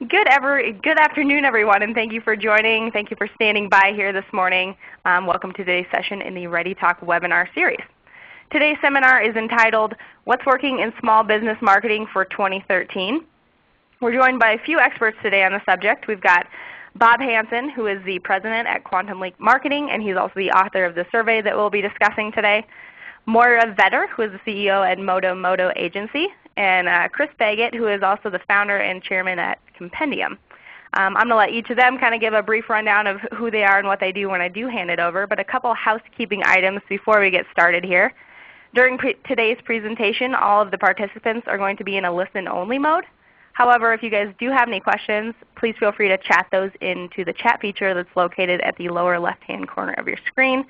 Good afternoon, everyone, and thank you for joining. Thank you for standing by here this morning. Welcome to today's session in the ReadyTalk webinar series. Today's seminar is entitled, What's Working in Small Business Marketing for 2013? We're joined by a few experts today on the subject. We've got Bob Hansen, who is the president at Quantum Leap Marketing, and he's also the author of the survey that we'll be discussing today. Moira Vetter, who is the CEO at Moto Agency, and Chris Baggett, who is also the founder and chairman at Compendium. I'm going to let each of them kind of give a brief rundown of who they are and what they do when I do hand it over, but a couple housekeeping items before we get started here. During today's presentation, all of the participants are going to be in a listen-only mode. However, if you guys do have any questions, please feel free to chat those into the chat feature that's located at the lower left-hand corner of your screen.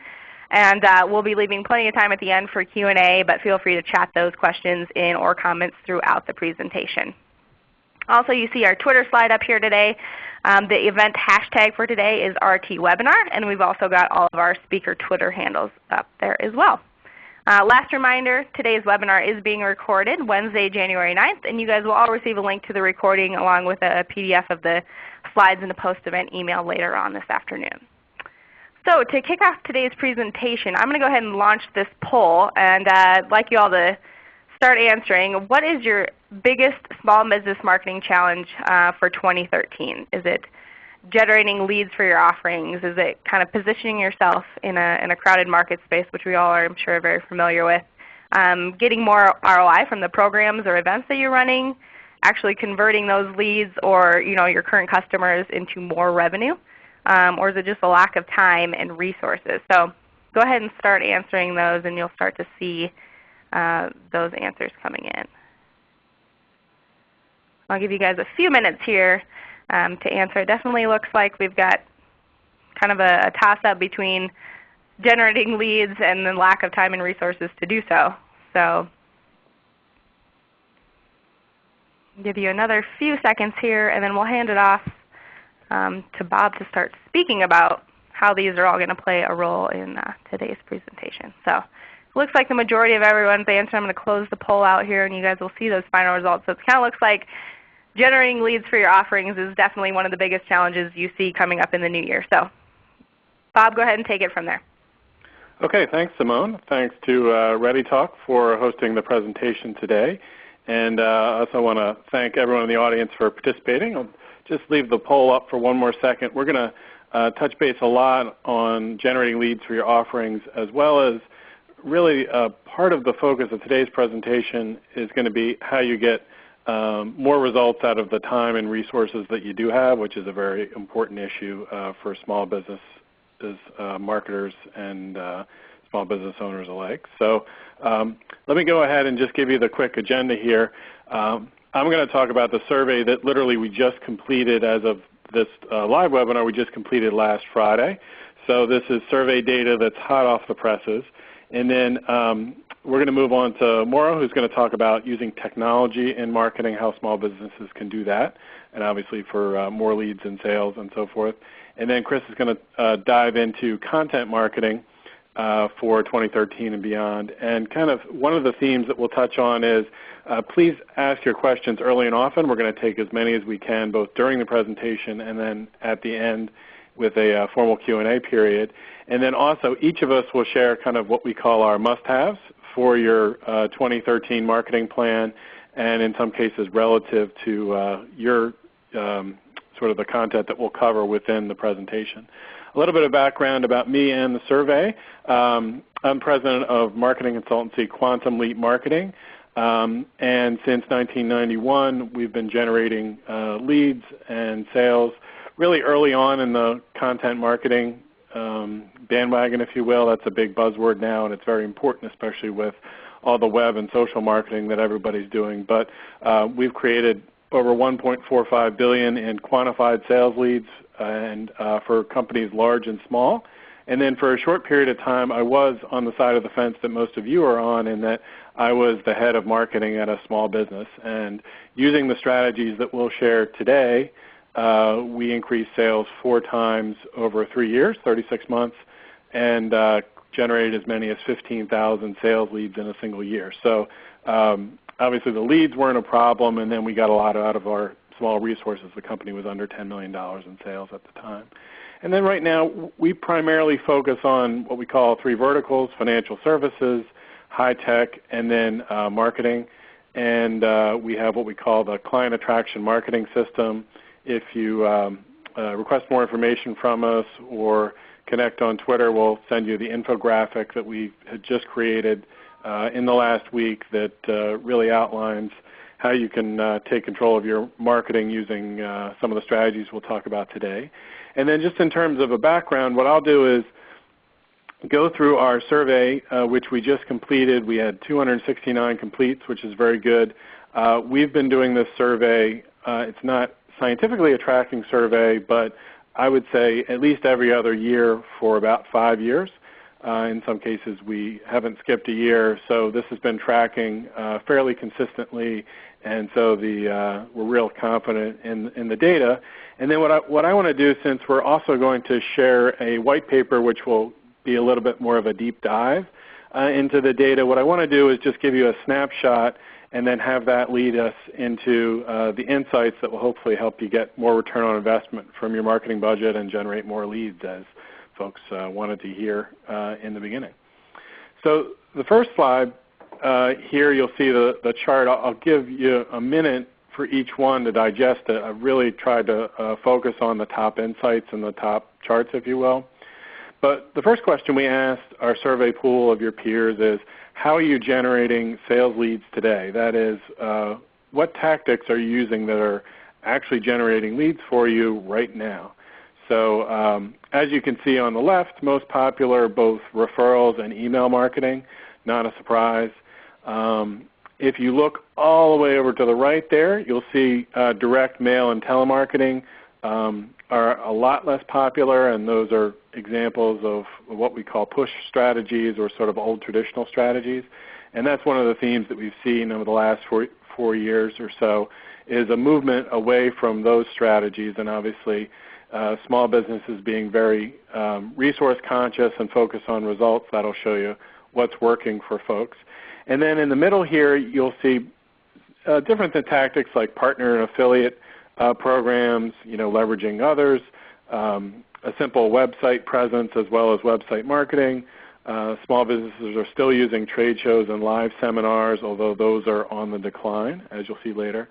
And we'll be leaving plenty of time at the end for Q&A, but feel free to chat those questions in or comments throughout the presentation. Also, you see our Twitter slide up here today. The event hashtag for today is RTWebinar, and we've also got all of our speaker Twitter handles up there as well. Last reminder, today's webinar is being recorded Wednesday, January 9th, and you guys will all receive a link to the recording along with a PDF of the slides in the post-event email later on this afternoon. So to kick off today's presentation, I'm going to go ahead and launch this poll, and I'd like you all to start answering. What is your biggest small business marketing challenge for 2013? Is it generating leads for your offerings? Is it kind of positioning yourself in a crowded market space, which we all are, I'm sure, very familiar with? Getting more ROI from the programs or events that you're running? Actually converting those leads or your current customers into more revenue? Or is it just a lack of time and resources? So go ahead and start answering those, and you'll start to see those answers coming in. I'll give you guys a few minutes here to answer. It definitely looks like we've got kind of a toss-up between generating leads and the lack of time and resources to do so. So I'll give you another few seconds here, and then we'll hand it off to Bob to start speaking about how these are all going to play a role in today's presentation. So it looks like the majority of everyone's answered. I'm going to close the poll out here, and you guys will see those final results. So it kind of looks like generating leads for your offerings is definitely one of the biggest challenges you see coming up in the new year. So Bob, go ahead and take it from there. Okay, thanks, Simone. Thanks to ReadyTalk for hosting the presentation today. And I also want to thank everyone in the audience for participating. I'll just leave the poll up for one more second. We're going to touch base a lot on generating leads for your offerings, as well as really part of the focus of today's presentation is going to be how you get more results out of the time and resources that you do have, which is a very important issue for small businesses, marketers, and small business owners alike. So let me go ahead and just give you the quick agenda here. I'm going to talk about the survey that literally we just completed as of this live webinar we just completed last Friday. So this is survey data that's hot off the presses. And then we're going to move on to Maura, who's going to talk about using technology in marketing, how small businesses can do that, and obviously for more leads and sales and so forth. And then Chris is going to dive into content marketing for 2013 and beyond. And kind of one of the themes that we'll touch on is please ask your questions early and often. We're going to take as many as we can, both during the presentation and then at the end with a formal Q&A period. And then also each of us will share kind of what we call our must-haves for your 2013 marketing plan, and in some cases relative to your sort of the content that we'll cover within the presentation. A little bit of background about me and the survey. I'm president of marketing consultancy Quantum Leap Marketing, and since 1991 we've been generating leads and sales really early on in the content marketing bandwagon, if you will. That's a big buzzword now, and it's very important, especially with all the web and social marketing that everybody's doing. But we've created over $1.45 billion in quantified sales leads and for companies large and small. And then for a short period of time, I was on the side of the fence that most of you are on, in that I was the head of marketing at a small business. And using the strategies that we'll share today, we increased sales 4 times over 3 years, 36 months, and generated as many as 15,000 sales leads in a single year. So obviously the leads weren't a problem, and then we got a lot out of our small resources. The company was under $10 million in sales at the time. And then right now, we primarily focus on what we call 3 verticals: financial services, high tech, and then marketing. And we have what we call the client attraction marketing system. If you request more information from us or connect on Twitter, we'll send you the infographic that we had just created in the last week that really outlines how you can take control of your marketing using some of the strategies we'll talk about today. And then just in terms of a background, what I'll do is go through our survey, which we just completed. We had 269 completes, which is very good. We've been doing this survey. It's not scientifically a tracking survey, but I would say at least every other year for about 5 years. In some cases, we haven't skipped a year, so this has been tracking fairly consistently, and so we're real confident in the data. And then what I want to do, since we're also going to share a white paper, which will be a little bit more of a deep dive into the data, what I want to do is just give you a snapshot and then have that lead us into the insights that will hopefully help you get more return on investment from your marketing budget and generate more leads, as folks wanted to hear in the beginning. So the first slide here, you'll see the chart. I'll give you a minute for each one to digest it. I've really tried to focus on the top insights and the top charts, if you will. But the first question we asked our survey pool of your peers is, how are you generating sales leads today? That is, what tactics are you using that are actually generating leads for you right now? So as you can see on the left, most popular both referrals and email marketing, not a surprise. If you look all the way over to the right there, you'll see direct mail and telemarketing are a lot less popular, and those are examples of what we call push strategies or sort of old traditional strategies. And that's one of the themes that we've seen over the last four years or so, is a movement away from those strategies, and obviously small businesses being very resource conscious and focused on results. That'll show you what's working for folks. And then in the middle here, you'll see different tactics like partner and affiliate programs, leveraging others, a simple website presence as well as website marketing. Small businesses are still using trade shows and live seminars, although those are on the decline, as you'll see later.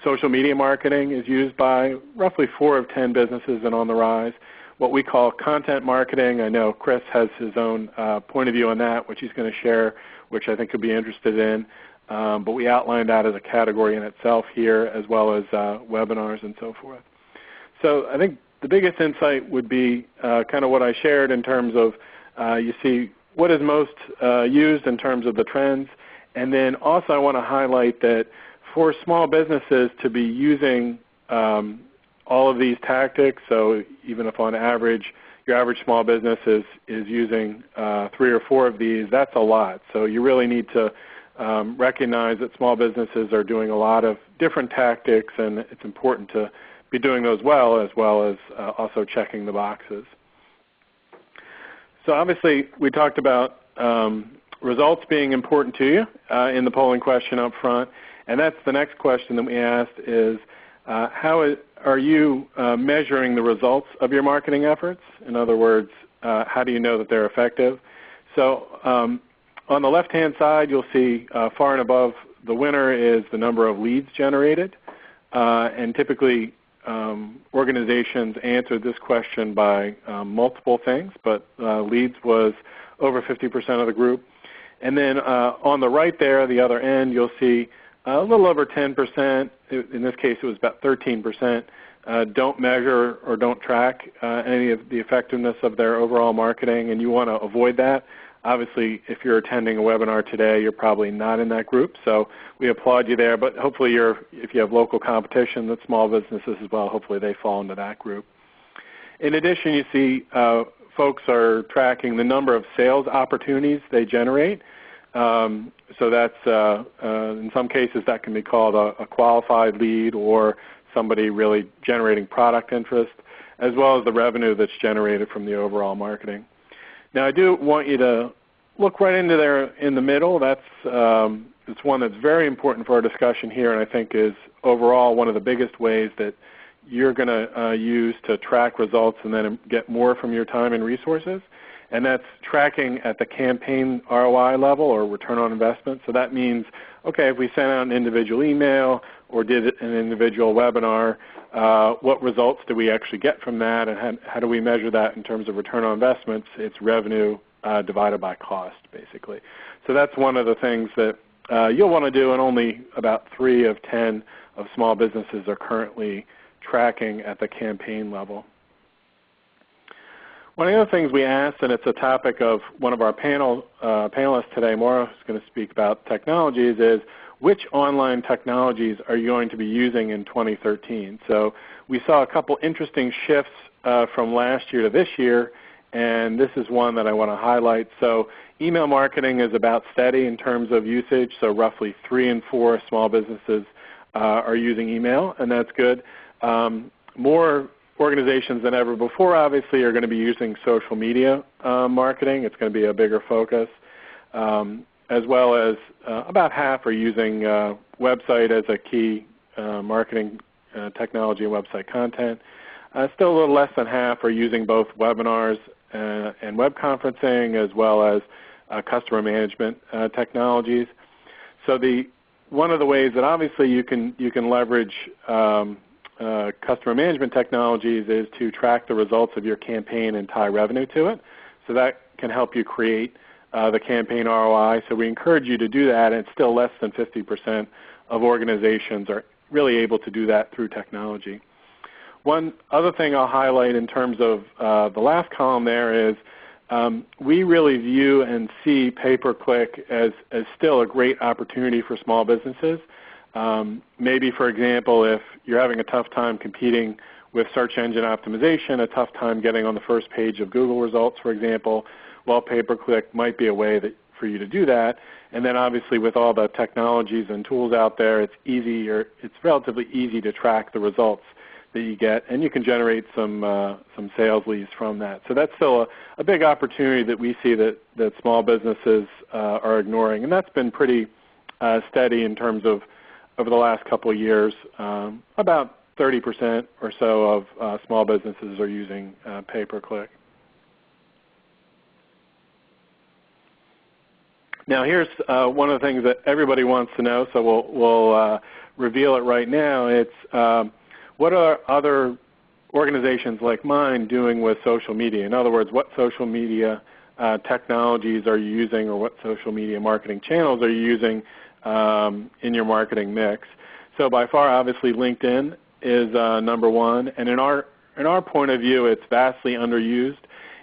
Social media marketing is used by roughly 4 of 10 businesses and on the rise. What we call content marketing, I know Chris has his own point of view on that, which he's going to share, which I think you'll be interested in. But we outlined that as a category in itself here, as well as webinars and so forth. So I think the biggest insight would be kind of what I shared in terms of you see what is most used in terms of the trends. And then also I want to highlight that for small businesses to be using all of these tactics, so even if on average your average small business is using 3 or 4 of these, that's a lot. So you really need to recognize that small businesses are doing a lot of different tactics, and it's important to be doing those well as also checking the boxes. So obviously we talked about results being important to you in the polling question up front, and that's the next question that we asked is how are you measuring the results of your marketing efforts? In other words, how do you know that they're effective? So on the left-hand side, you'll see far and above the winner is the number of leads generated, and typically organizations answered this question by multiple things, but leads was over 50% of the group. And then on the right there, the other end, you'll see a little over 10%, in this case it was about 13%, don't measure or don't track any of the effectiveness of their overall marketing, and you want to avoid that. Obviously, if you're attending a webinar today, you're probably not in that group, so we applaud you there. But hopefully if you have local competition that's small businesses as well, hopefully they fall into that group. In addition, you see folks are tracking the number of sales opportunities they generate. So that's, in some cases, that can be called a qualified lead or somebody really generating product interest, as well as the revenue that's generated from the overall marketing. Now, I do want you to look right into there in the middle. That's it's one that's very important for our discussion here, and I think is overall one of the biggest ways that you're going to use to track results and then get more from your time and resources. And that's tracking at the campaign ROI level or return on investment. So that means, okay, if we sent out an individual email or did an individual webinar, what results do we actually get from that, and how do we measure that in terms of return on investments? It's revenue divided by cost, basically. So that's one of the things that you'll want to do, and only about 3 of 10 of small businesses are currently tracking at the campaign level. One of the other things we asked, and it's a topic of one of our panelists today, Maura, who's going to speak about technologies, is which online technologies are you going to be using in 2013? So we saw a couple interesting shifts from last year to this year, and this is one that I want to highlight. So email marketing is about steady in terms of usage, so roughly 3 in 4 small businesses are using email, and that's good. More organizations than ever before, obviously, are going to be using social media marketing. It's going to be a bigger focus, as well as about half are using website as a key marketing technology and website content. Still a little less than half are using both webinars and web conferencing, as well as customer management technologies. So one of the ways that obviously you can leverage customer management technologies is to track the results of your campaign and tie revenue to it. So that can help you create the campaign ROI. So we encourage you to do that, and it's still less than 50% of organizations are really able to do that through technology. One other thing I'll highlight in terms of the last column there is we really view and see pay-per-click as still a great opportunity for small businesses. Maybe, for example, if you're having a tough time competing with search engine optimization, a tough time getting on the first page of Google results, for example, well, pay-per-click might be a way for you to do that. And then obviously with all the technologies and tools out there, it's relatively easy to track the results that you get, and you can generate some sales leads from that. So that's still a big opportunity that we see that small businesses are ignoring. And that's been pretty steady in terms of over the last couple of years. About 30% or so of small businesses are using pay-per-click. Now here's one of the things that everybody wants to know, so we'll reveal it right now. It's what are other organizations like mine doing with social media? In other words, what social media technologies are you using, or what social media marketing channels are you using in your marketing mix? So by far, obviously, LinkedIn is number one, and in our point of view, it's vastly underused.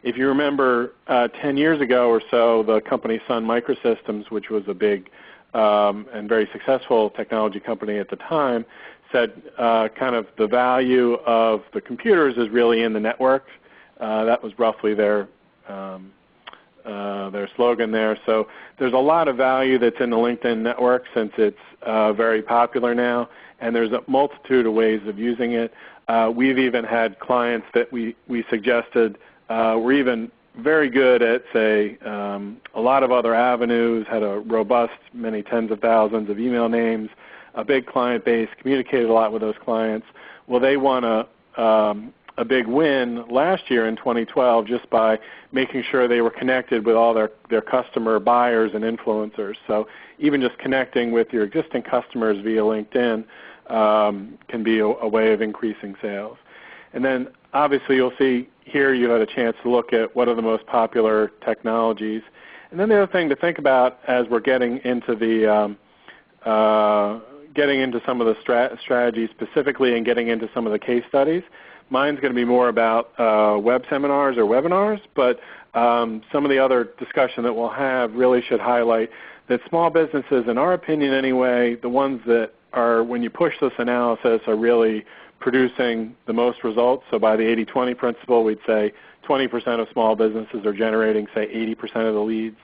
If you remember 10 years ago or so, the company Sun Microsystems, which was a big and very successful technology company at the time, said kind of the value of the computers is really in the network. That was roughly their slogan there. So there's a lot of value that's in the LinkedIn network since it's very popular now, and there's a multitude of ways of using it. We've even had clients that we suggested were even very good at, say, a lot of other avenues, had a robust, many tens of thousands of email names, a big client base, communicated a lot with those clients. Well, they won a big win last year in 2012 just by making sure they were connected with all their customer buyers and influencers. So even just connecting with your existing customers via LinkedIn can be a way of increasing sales. And then obviously you'll see here you had a chance to look at what are the most popular technologies. And then the other thing to think about as we're getting into some of the strategies specifically and getting into some of the case studies. Mine's going to be more about web seminars or webinars, but some of the other discussion that we'll have really should highlight that small businesses, in our opinion anyway, the ones that are, when you push this analysis, are really producing the most results. So by the 80-20 principle, we'd say 20% of small businesses are generating, say, 80% of the leads.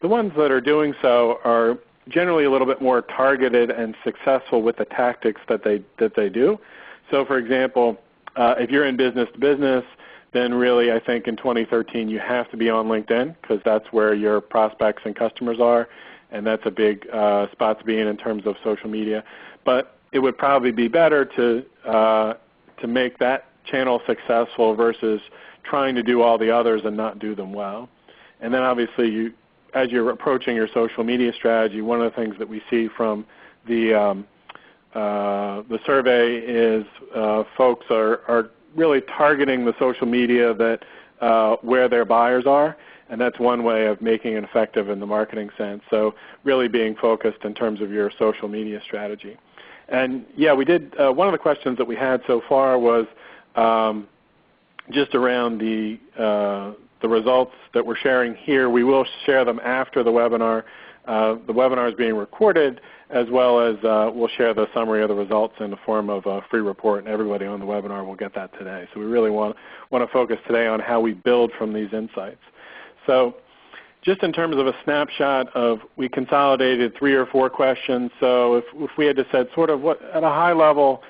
The ones that are doing so are generally a little bit more targeted and successful with the tactics that they do. So for example, if you're in business to business, then really I think in 2013 you have to be on LinkedIn because that's where your prospects and customers are. and that's a big spot to be in terms of social media. But it would probably be better to make that channel successful versus trying to do all the others and not do them well. And then obviously, as you're approaching your social media strategy, one of the things that we see from the survey is folks are really targeting the social media that where their buyers are, and that's one way of making it effective in the marketing sense. So really being focused in terms of your social media strategy. And yeah, we did. One of the questions that we had so far was just around the results that we're sharing here. We will share them after the webinar. The webinar is being recorded, as well as we'll share the summary of the results in the form of a free report, and everybody on the webinar will get that today. So we really want to focus today on how we build from these insights. So just in terms of a snapshot of, we consolidated 3 or 4 questions. So if we had to say sort of what, at a high level,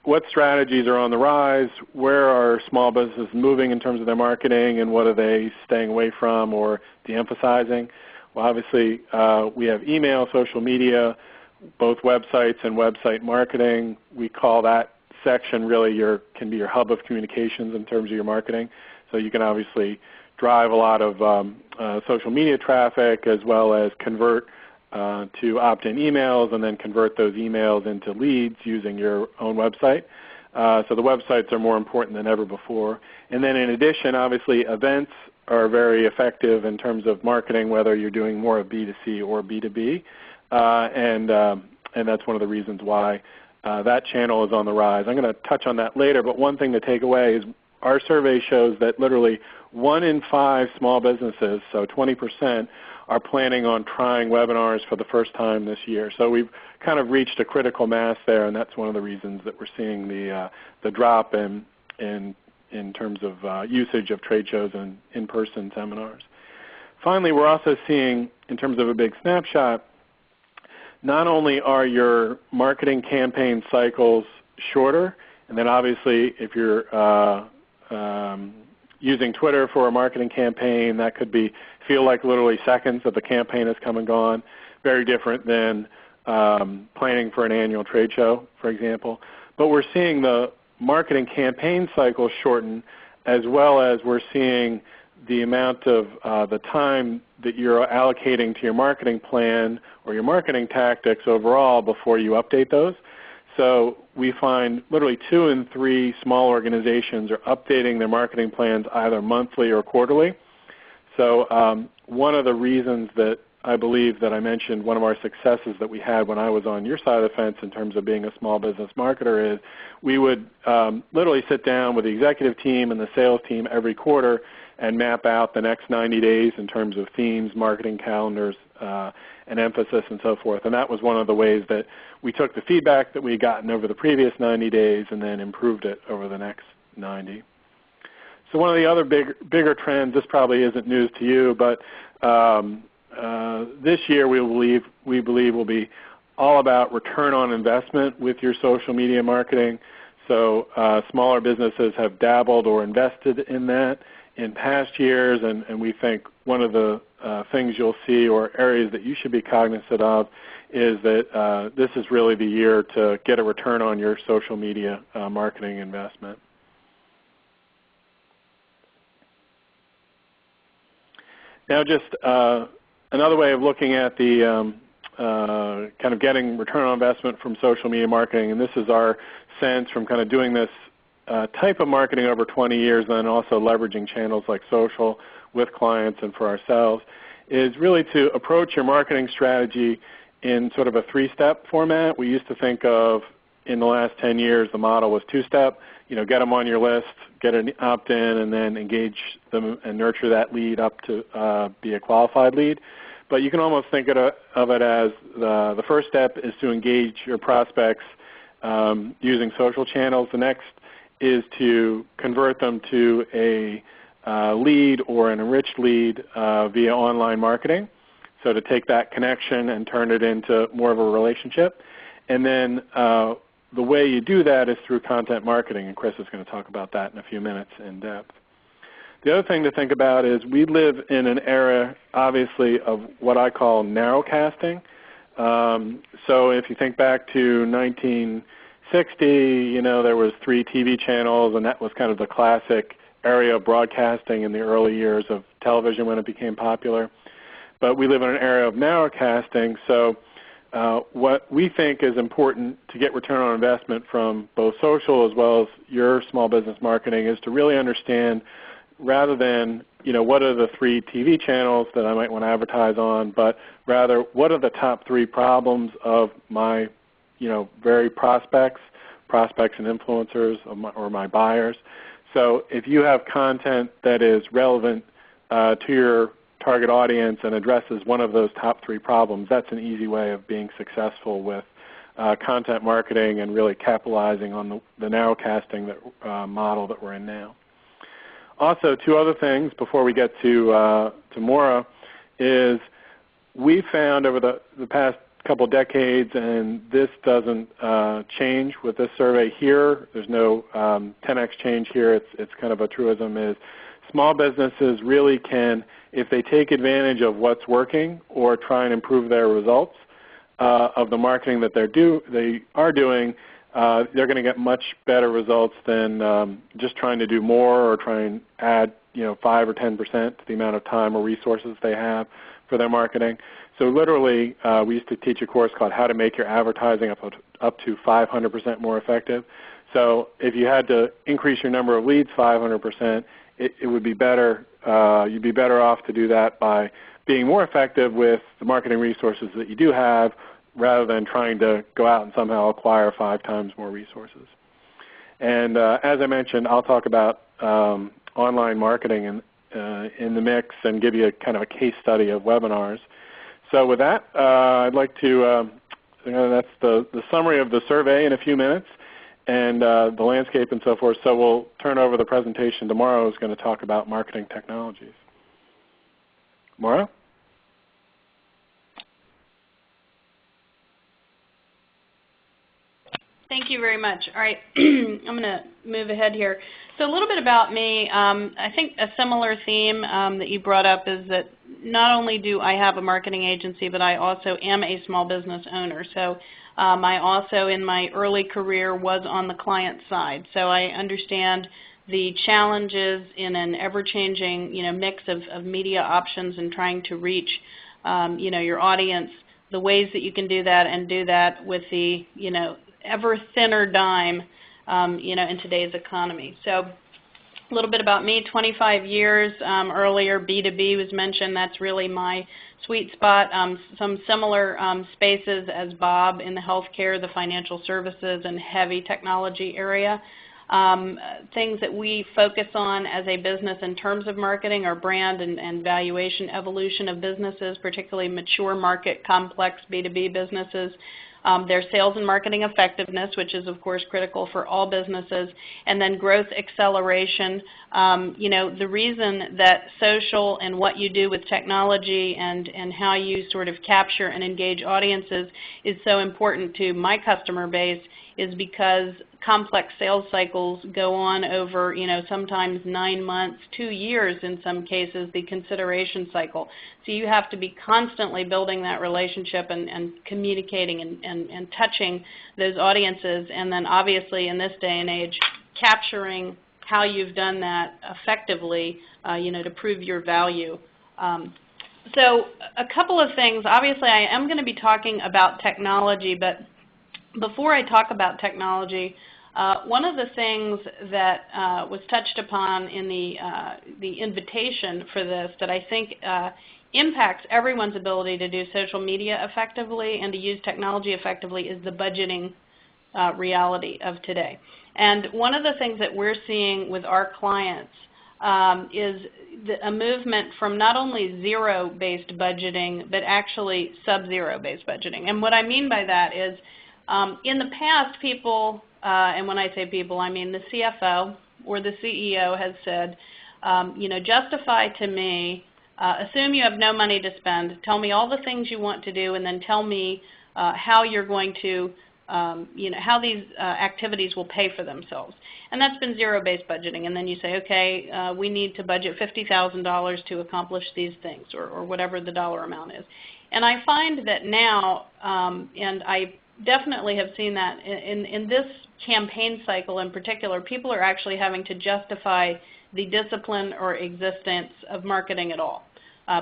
what strategies are on the rise, where are small businesses moving in terms of their marketing, and what are they staying away from or de-emphasizing? Well, obviously, we have email, social media, both websites and website marketing. We call that section really can be your hub of communications in terms of your marketing. So you can obviously drive a lot of social media traffic, as well as convert to opt-in emails, and then convert those emails into leads using your own website. So the websites are more important than ever before. And then in addition, obviously, events are very effective in terms of marketing, whether you're doing more of B2C or B2B. And that's one of the reasons why that channel is on the rise. I'm going to touch on that later, but one thing to take away is our survey shows that literally 1 in 5 small businesses, so 20%, are planning on trying webinars for the first time this year. So we've kind of reached a critical mass there, and that's one of the reasons that we're seeing the drop in terms of usage of trade shows and in-person seminars. Finally, we're also seeing, in terms of a big snapshot, not only are your marketing campaign cycles shorter, and then obviously if you're using Twitter for a marketing campaign, that could feel like literally seconds that the campaign has come and gone, very different than planning for an annual trade show, for example. But we're seeing the marketing campaign cycle shorten, as well as we're seeing the amount of the time that you're allocating to your marketing plan or your marketing tactics overall before you update those. So we find literally 2 in 3 small organizations are updating their marketing plans either monthly or quarterly. So one of the reasons that I believe that I mentioned one of our successes that we had when I was on your side of the fence in terms of being a small business marketer is we would literally sit down with the executive team and the sales team every quarter and map out the next 90 days in terms of themes, marketing calendars, and emphasis and so forth. And that was one of the ways that we took the feedback that we had gotten over the previous 90 days and then improved it over the next 90. So one of the other bigger trends, this probably isn't news to you, but this year we believe will be all about return on investment with your social media marketing. So smaller businesses have dabbled or invested in that in past years, and we think one of the things you'll see or areas that you should be cognizant of is that this is really the year to get a return on your social media marketing investment. Now just another way of looking at the kind of getting return on investment from social media marketing, and this is our sense from kind of doing this type of marketing over 20 years and then also leveraging channels like social with clients and for ourselves, is really to approach your marketing strategy in sort of a 3-step format. We used to think of, in the last 10 years, the model was 2-step. Get them on your list, get an opt-in, and then engage them and nurture that lead up to be a qualified lead. But you can almost think of it as the first step is to engage your prospects using social channels. The next is to convert them to a lead or an enriched lead via online marketing. So to take that connection and turn it into more of a relationship. And then the way you do that is through content marketing, and Chris is going to talk about that in a few minutes in depth. The other thing to think about is we live in an era, obviously, of what I call narrowcasting. So if you think back to 1960, there was 3 TV channels, and that was kind of the classic area of broadcasting in the early years of television when it became popular. But we live in an era of narrowcasting, so what we think is important to get return on investment from both social as well as your small business marketing is to really understand, rather than what are the 3 TV channels that I might want to advertise on, but rather what are the top 3 problems of my very prospects and influencers or my buyers. So if you have content that is relevant to your target audience and addresses one of those top 3 problems, that's an easy way of being successful with content marketing and really capitalizing on the narrowcasting model that we're in now. Also, 2 other things before we get to Maura is we found over the past couple decades, and this doesn't change with this survey here. There's no 10x change here. It's kind of a truism, is small businesses really can, if they take advantage of what's working or try and improve their results of the marketing that they are doing, they're going to get much better results than just trying to do more or try and add 5 or 10% to the amount of time or resources they have for their marketing. So literally, we used to teach a course called How to Make Your Advertising up to 500% more effective. So if you had to increase your number of leads 500%, it would be better. You'd be better off to do that by being more effective with the marketing resources that you do have, rather than trying to go out and somehow acquire 5 times more resources. And as I mentioned, I'll talk about online marketing in the mix and give you kind of a case study of webinars. So with that, I'd like to, that's the summary of the survey in a few minutes and the landscape and so forth. So we'll turn over the presentation tomorrow. Is going to talk about marketing technologies. Maura? Thank you very much. All right, I'm going to move ahead here. So a little bit about me. I think a similar theme that you brought up is that not only do I have a marketing agency, but I also am a small business owner. So I also, in my early career, was on the client side. So I understand the challenges in an ever-changing mix of media options and trying to reach your audience, the ways that you can do that, and do that with the ever thinner dime, in today's economy. So a little bit about me, 25 years. Earlier, B2B was mentioned. That's really my sweet spot. Some similar spaces as Bob in the healthcare, the financial services, and heavy technology area. Things that we focus on as a business in terms of marketing are brand and valuation evolution of businesses, particularly mature market, complex B2B businesses. Their sales and marketing effectiveness, which is, of course, critical for all businesses, and then growth acceleration. The reason that social and what you do with technology and how you sort of capture and engage audiences is so important to my customer base is because complex sales cycles go on over, sometimes 9 months, 2 years in some cases, the consideration cycle. So you have to be constantly building that relationship and communicating and touching those audiences, and then obviously in this day and age, capturing how you've done that effectively, to prove your value. So a couple of things. Obviously, I am going to be talking about technology, but before I talk about technology, one of the things that was touched upon in the invitation for this that I think impacts everyone's ability to do social media effectively and to use technology effectively is the budgeting reality of today. And one of the things that we're seeing with our clients is a movement from not only zero-based budgeting, but actually sub-zero based budgeting. And what I mean by that is in the past, people, and when I say people, I mean the CFO or the CEO has said, justify to me, assume you have no money to spend, tell me all the things you want to do, and then tell me how you're going to how these activities will pay for themselves. And that's been zero-based budgeting. And then you say, okay, we need to budget $50,000 to accomplish these things, or whatever the dollar amount is. And I find that now, and I definitely have seen that in this campaign cycle in particular, people are actually having to justify the discipline or existence of marketing at all.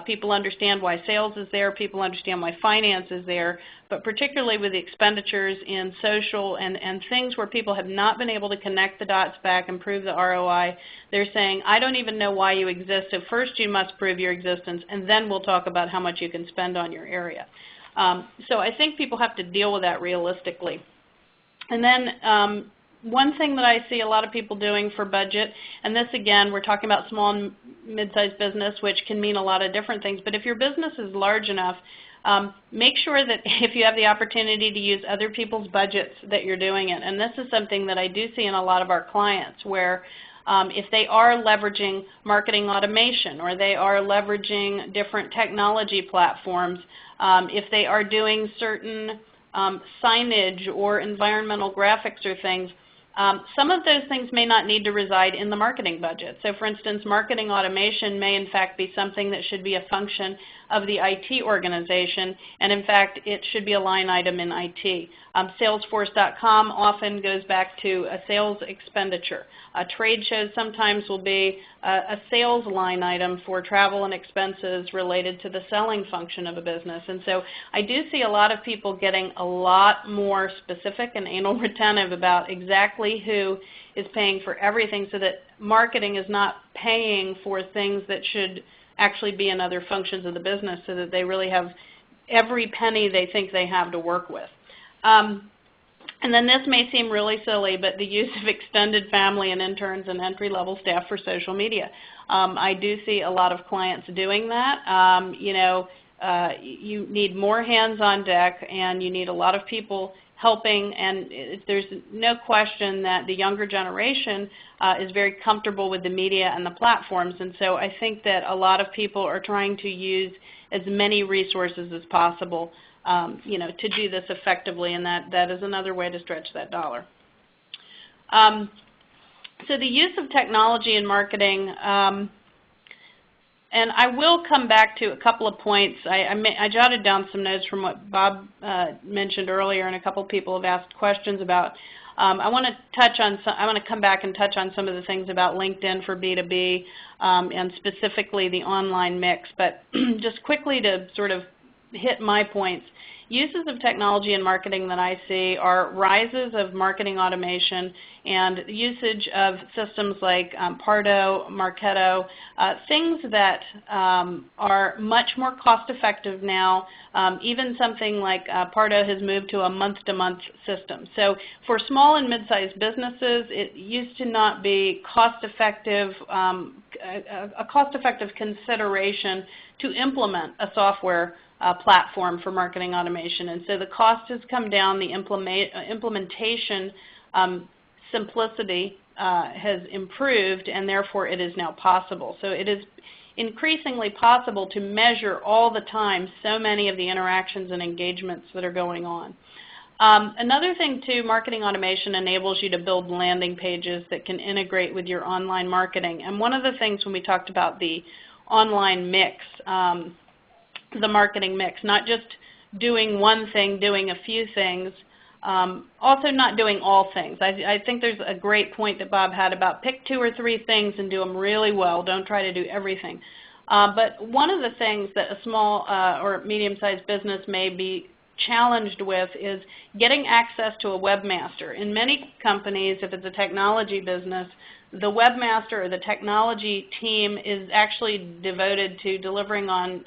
People understand why sales is there, people understand why finance is there, but particularly with the expenditures in social and things where people have not been able to connect the dots back and prove the ROI, they're saying, I don't even know why you exist, so first you must prove your existence, and then we'll talk about how much you can spend on your area. So I think people have to deal with that realistically. And then one thing that I see a lot of people doing for budget, and this again, we're talking about small and mid-sized business, which can mean a lot of different things, but if your business is large enough, make sure that if you have the opportunity to use other people's budgets that you're doing it. And this is something that I do see in a lot of our clients where if they are leveraging marketing automation or they are leveraging different technology platforms, if they are doing certain signage or environmental graphics or things, some of those things may not need to reside in the marketing budget. So for instance, marketing automation may in fact be something that should be a function of the IT organization, and in fact it should be a line item in IT. Salesforce.com often goes back to a sales expenditure. Trade shows sometimes will be a sales line item for travel and expenses related to the selling function of a business. And so I do see a lot of people getting a lot more specific and anal retentive about exactly who is paying for everything so that marketing is not paying for things that should actually be in other functions of the business so that they really have every penny they think they have to work with. And then this may seem really silly, but the use of extended family and interns and entry-level staff for social media. I do see a lot of clients doing that. You need more hands on deck, and you need a lot of people helping, and there's no question that the younger generation is very comfortable with the media and the platforms, and so I think that a lot of people are trying to use as many resources as possible to do this effectively, and that is another way to stretch that dollar. So the use of technology in marketing, and I will come back to a couple of points. I jotted down some notes from what Bob mentioned earlier, and a couple of people have asked questions about. I want to come back and touch on some of the things about LinkedIn for B2B and specifically the online mix. But just quickly to sort of hit my points. Uses of technology in marketing that I see are rises of marketing automation and usage of systems like Pardo, Marketo, things that are much more cost-effective now. Even something like Pardo has moved to a month-to-month system. So for small and mid-sized businesses, it used to not be cost-effective, a cost-effective consideration to implement a software platform for marketing automation. And so the cost has come down, the implementation simplicity has improved, and therefore it is now possible. So it is increasingly possible to measure all the time so many of the interactions and engagements that are going on. Another thing too, marketing automation enables you to build landing pages that can integrate with your online marketing. And one of the things when we talked about the online mix, the marketing mix, not just doing one thing, doing a few things, also not doing all things. I think there's a great point that Bob had about pick 2 or 3 things and do them really well. Don't try to do everything. But one of the things that a small or medium-sized business may be challenged with is getting access to a webmaster. In many companies, if it's a technology business, the webmaster or the technology team is actually devoted to delivering on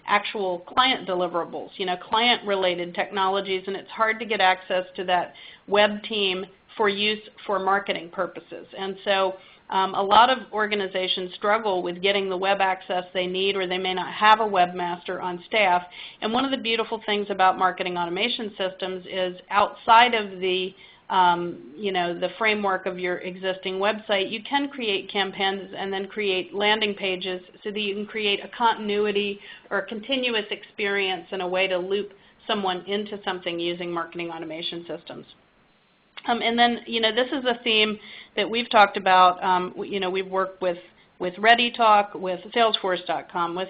actual client deliverables, client-related technologies, and it's hard to get access to that web team for use for marketing purposes. And so a lot of organizations struggle with getting the web access they need, or they may not have a webmaster on staff. And one of the beautiful things about marketing automation systems is outside of the the framework of your existing website, you can create campaigns and then create landing pages so that you can create a continuity or a continuous experience and a way to loop someone into something using marketing automation systems. And then, this is a theme that we've talked about. We've worked with ReadyTalk, with Salesforce.com, with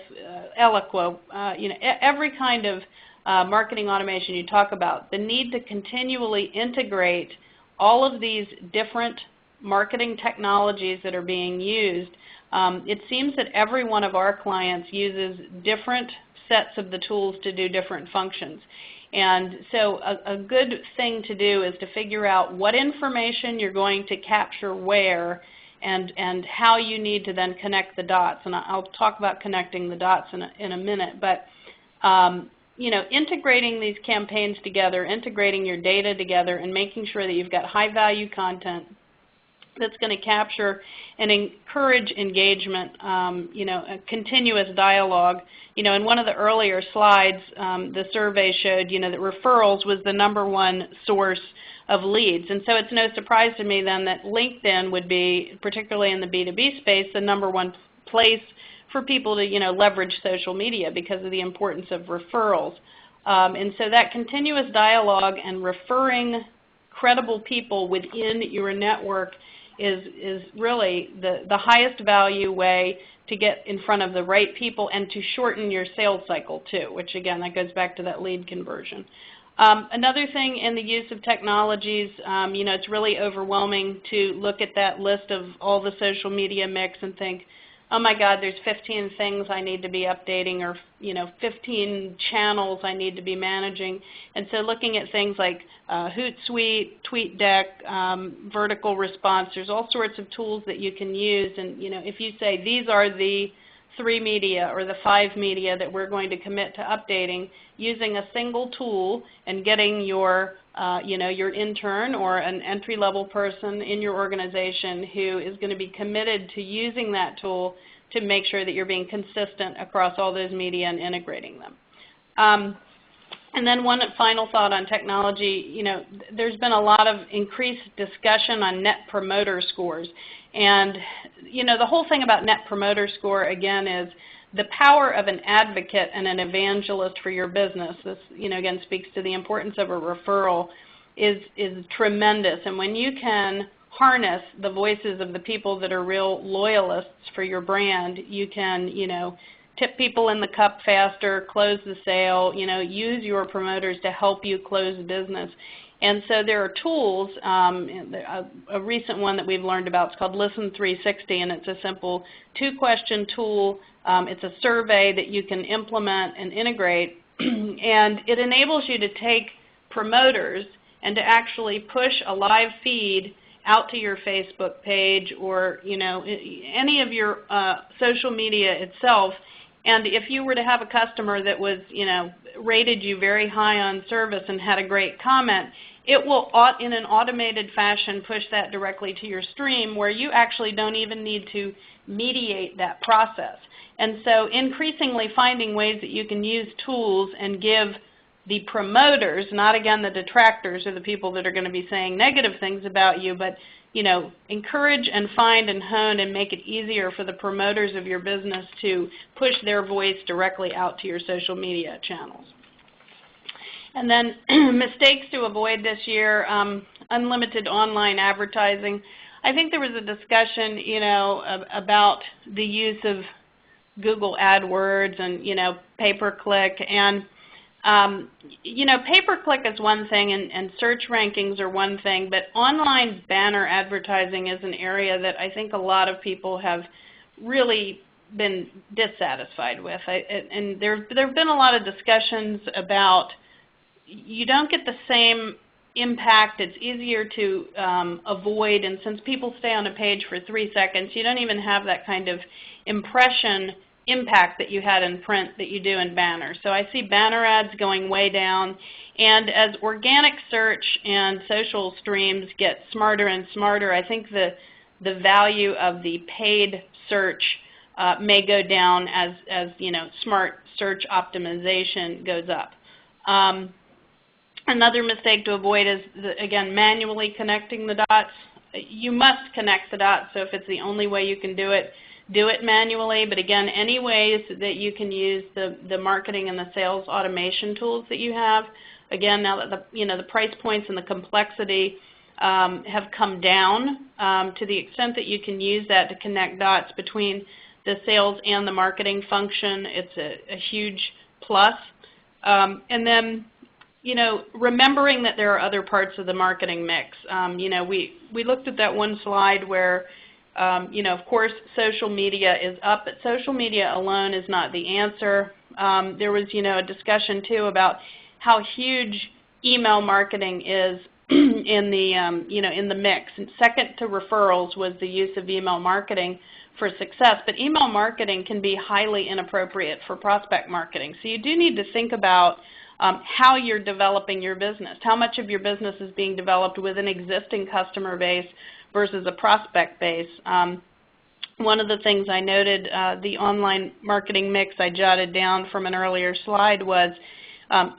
Eloqua, every kind of marketing automation you talk about. The need to continually integrate all of these different marketing technologies that are being used. It seems that every one of our clients uses different sets of the tools to do different functions. And so a good thing to do is to figure out what information you're going to capture where and how you need to then connect the dots. And I'll talk about connecting the dots in a minute. But integrating these campaigns together, integrating your data together, and making sure that you've got high-value content that's going to capture and encourage engagement, a continuous dialogue. In one of the earlier slides, the survey showed, that referrals was the #1 source of leads. And so it's no surprise to me then that LinkedIn would be, particularly in the B2B space, the #1 place for people to, leverage social media because of the importance of referrals. And so that continuous dialogue and referring credible people within your network is really the highest value way to get in front of the right people and to shorten your sales cycle too, which again, that goes back to that lead conversion. Another thing in the use of technologies, it's really overwhelming to look at that list of all the social media mix and think, oh my God, there's 15 things I need to be updating, or 15 channels I need to be managing. And so looking at things like Hootsuite, TweetDeck, vertical response, there's all sorts of tools that you can use. And if you say these are the 3 media or the 5 media that we're going to commit to updating, using a single tool and getting your your intern or an entry-level person in your organization who is going to be committed to using that tool to make sure that you're being consistent across all those media and integrating them. And then one final thought on technology, there's been a lot of increased discussion on Net Promoter Scores. And, the whole thing about Net Promoter Score, again, is the power of an advocate and an evangelist for your business. This, again, speaks to the importance of a referral is tremendous. And when you can harness the voices of the people that are real loyalists for your brand, you can, tip people in the cup faster, close the sale, use your promoters to help you close business. And so there are tools, a recent one that we've learned about is called Listen 360, and it's a simple 2-question tool. It's a survey that you can implement and integrate, and it enables you to take promoters and to actually push a live feed out to your Facebook page or any of your social media itself. And if you were to have a customer that was, rated you very high on service and had a great comment, it will, in an automated fashion, push that directly to your stream where you actually don't even need to mediate that process. And so increasingly finding ways that you can use tools and give the promoters, not again the detractors or the people that are going to be saying negative things about you, but encourage and find and hone and make it easier for the promoters of your business to push their voice directly out to your social media channels. And then mistakes to avoid this year, unlimited online advertising. I think there was a discussion, about the use of Google AdWords and, pay-per-click. And pay-per-click is one thing and search rankings are one thing, but online banner advertising is an area that I think a lot of people have really been dissatisfied with. And there have been a lot of discussions about you don't get the same impact. It's easier to avoid, and since people stay on a page for 3 seconds, you don't even have that kind of impression impact that you had in print that you do in banners. So I see banner ads going way down, and as organic search and social streams get smarter and smarter, I think the value of the paid search may go down as smart search optimization goes up. Another mistake to avoid is, again, manually connecting the dots. You must connect the dots, so if it's the only way you can do it, do it manually. But again, any ways that you can use the marketing and the sales automation tools that you have. Again, now that the price points and the complexity have come down, to the extent that you can use that to connect dots between the sales and the marketing function, it's a huge plus. And then, remembering that there are other parts of the marketing mix. We looked at that one slide where, of course, social media is up, but social media alone is not the answer. There was, a discussion too about how huge email marketing is in the mix. And second to referrals was the use of email marketing for success. But email marketing can be highly inappropriate for prospect marketing. So you do need to think about how you're developing your business. How much of your business is being developed with an existing customer base versus a prospect base. One of the things I noted, the online marketing mix I jotted down from an earlier slide was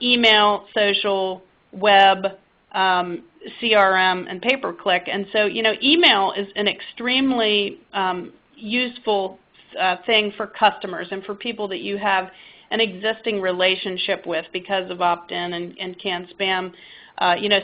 email, social, web, CRM, and pay-per-click. And so, email is an extremely useful thing for customers and for people that you have an existing relationship with because of opt-in and canned spam.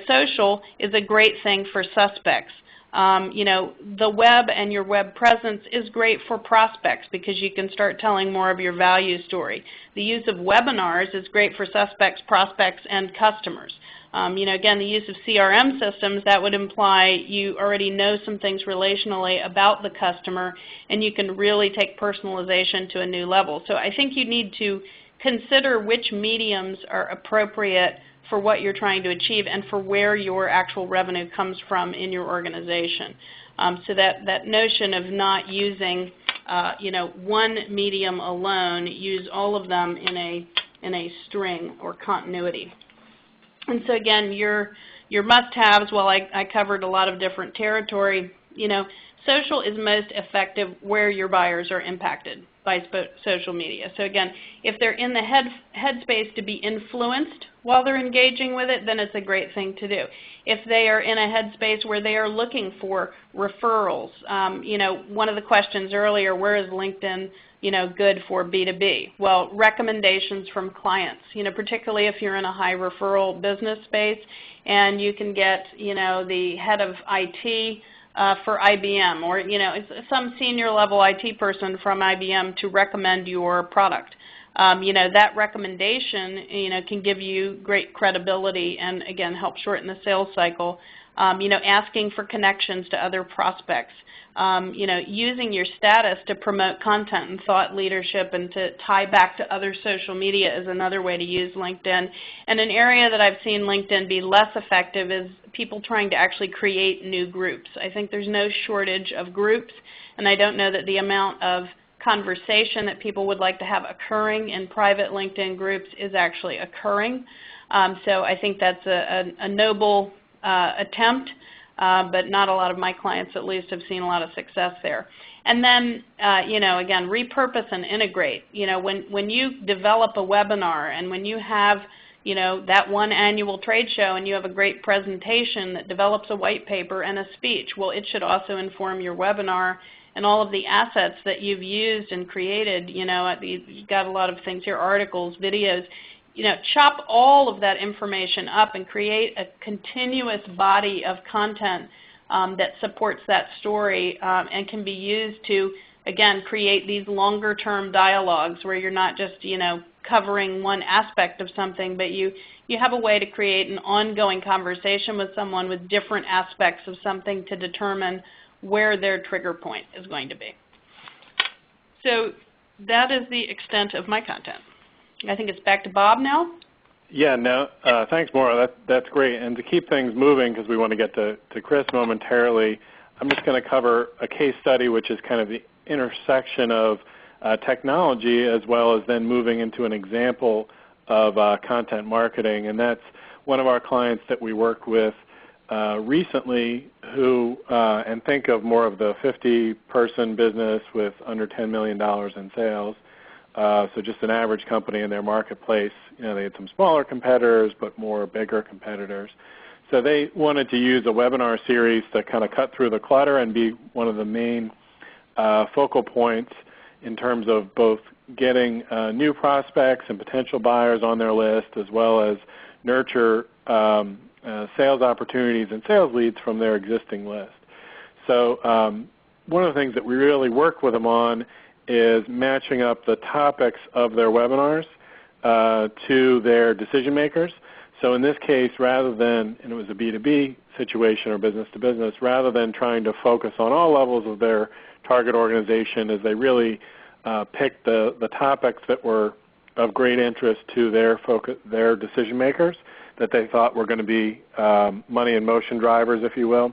Social is a great thing for suspects. The web and your web presence is great for prospects because you can start telling more of your value story. The use of webinars is great for suspects, prospects, and customers. Again, the use of CRM systems, that would imply you already know some things relationally about the customer, and you can really take personalization to a new level. So I think you need to consider which mediums are appropriate for what you're trying to achieve and for where your actual revenue comes from in your organization. So that notion of not using one medium alone, use all of them in a string or continuity. And so again, your must-haves, while I covered a lot of different territory, social is most effective where your buyers are impacted by social media. So again, if they're in the headspace to be influenced while they're engaging with it, then it's a great thing to do. If they are in a headspace where they are looking for referrals, one of the questions earlier, where is LinkedIn good for B2B? Well, recommendations from clients, particularly if you're in a high referral business space and you can get, the head of IT for IBM or, some senior level IT person from IBM to recommend your product. That recommendation, can give you great credibility and, again, help shorten the sales cycle. Asking for connections to other prospects. Using your status to promote content and thought leadership and to tie back to other social media is another way to use LinkedIn. And an area that I've seen LinkedIn be less effective is people trying to actually create new groups. I think there's no shortage of groups, and I don't know that the amount of conversation that people would like to have occurring in private LinkedIn groups is actually occurring. So I think that's a noble attempt, but not a lot of my clients at least have seen a lot of success there. And then, again, repurpose and integrate. When you develop a webinar and when you have, that one annual trade show and you have a great presentation that develops a white paper and a speech, well, it should also inform your webinar and all of the assets that you've used and created. You've got a lot of things here, articles, videos. Chop all of that information up and create a continuous body of content that supports that story and can be used to, again, create these longer-term dialogues where you're not just, covering one aspect of something, but you have a way to create an ongoing conversation with someone with different aspects of something to determine where their trigger point is going to be. So that is the extent of my content. I think it's back to Bob now. Yeah, no, thanks, Maura. That's great. And to keep things moving, because we want to get to Chris momentarily, I'm just going to cover a case study, which is kind of the intersection of technology as well as then moving into an example of content marketing. And that's one of our clients that we worked with recently who, and think of more of the 50-person business with under $10 million in sales. So just an average company in their marketplace. They had some smaller competitors, but more bigger competitors. So they wanted to use a webinar series to kind of cut through the clutter and be one of the main focal points in terms of both getting new prospects and potential buyers on their list, as well as nurture sales opportunities and sales leads from their existing list. So one of the things that we really work with them on is matching up the topics of their webinars to their decision makers. So in this case, rather than, and it was a B2B situation or business to business, rather than trying to focus on all levels of their target organization, as they really picked the topics that were of great interest to their decision makers that they thought were going to be money in motion drivers, if you will.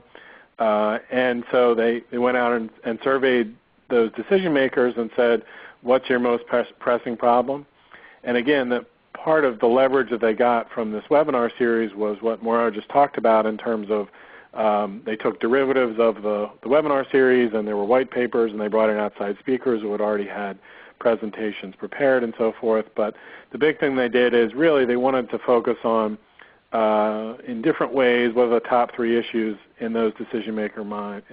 And so they went out and surveyed those decision makers and said, what's your most pressing problem? And again, the part of the leverage that they got from this webinar series was what Mauro just talked about in terms of they took derivatives of the webinar series, and there were white papers, and they brought in outside speakers who had already had presentations prepared and so forth. But the big thing they did is really they wanted to focus on, in different ways, what are the top 3 issues in those decision maker minds,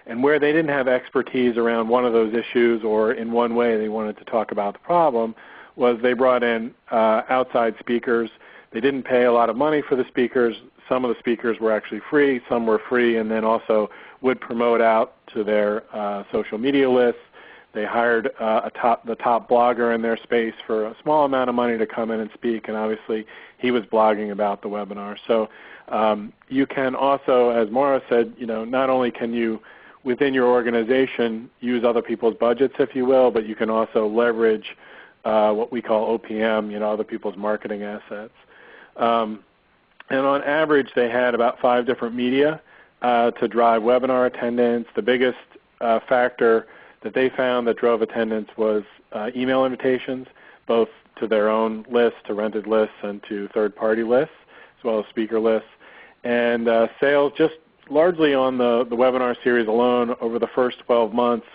and where they didn't have expertise around one of those issues, or in one way they wanted to talk about the problem, was they brought in outside speakers. They didn't pay a lot of money for the speakers. Some of the speakers were actually free, some were free, and then also would promote out to their social media lists. They hired the top blogger in their space for a small amount of money to come in and speak, and obviously he was blogging about the webinar. So you can also, as Mauro said, not only can you, within your organization, use other people's budgets, if you will, but you can also leverage what we call OPM, other people's marketing assets. And on average, they had about 5 different media to drive webinar attendance. The biggest factor that they found that drove attendance was email invitations, both to their own lists, to rented lists, and to third-party lists, as well as speaker lists. And sales, just largely on the webinar series alone, over the first 12 months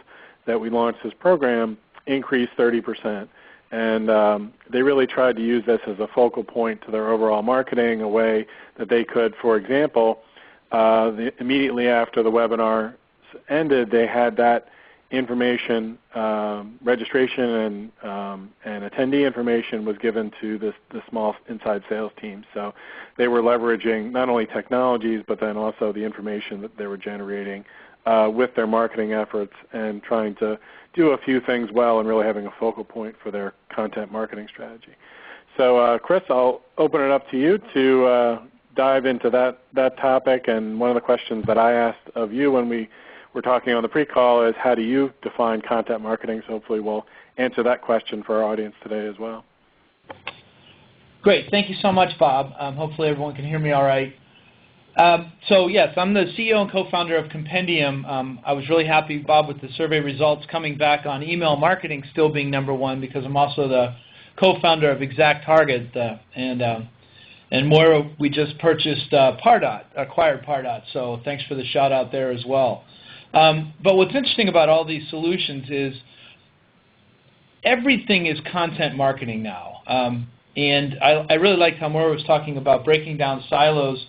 that we launched this program, increased 30%. And they really tried to use this as a focal point to their overall marketing, a way that they could, for example, immediately after the webinar ended, they had that information, registration and attendee information was given to the small inside sales team. So they were leveraging not only technologies, but then also the information that they were generating with their marketing efforts, and trying to do a few things well and really having a focal point for their content marketing strategy. So Chris, I'll open it up to you to dive into that topic. And one of the questions that I asked of you when we were talking on the pre-call is, how do you define content marketing? So hopefully we'll answer that question for our audience today as well. Great. Thank you so much, Bob. Hopefully everyone can hear me all right. So yes, I'm the CEO and co-founder of Compendium. I was really happy, Bob, with the survey results coming back on email marketing still being #1, because I'm also the co-founder of ExactTarget, and Mauro, we just purchased acquired Pardot, so thanks for the shout out there as well. But what's interesting about all these solutions is everything is content marketing now. And I really liked how Mauro was talking about breaking down silos,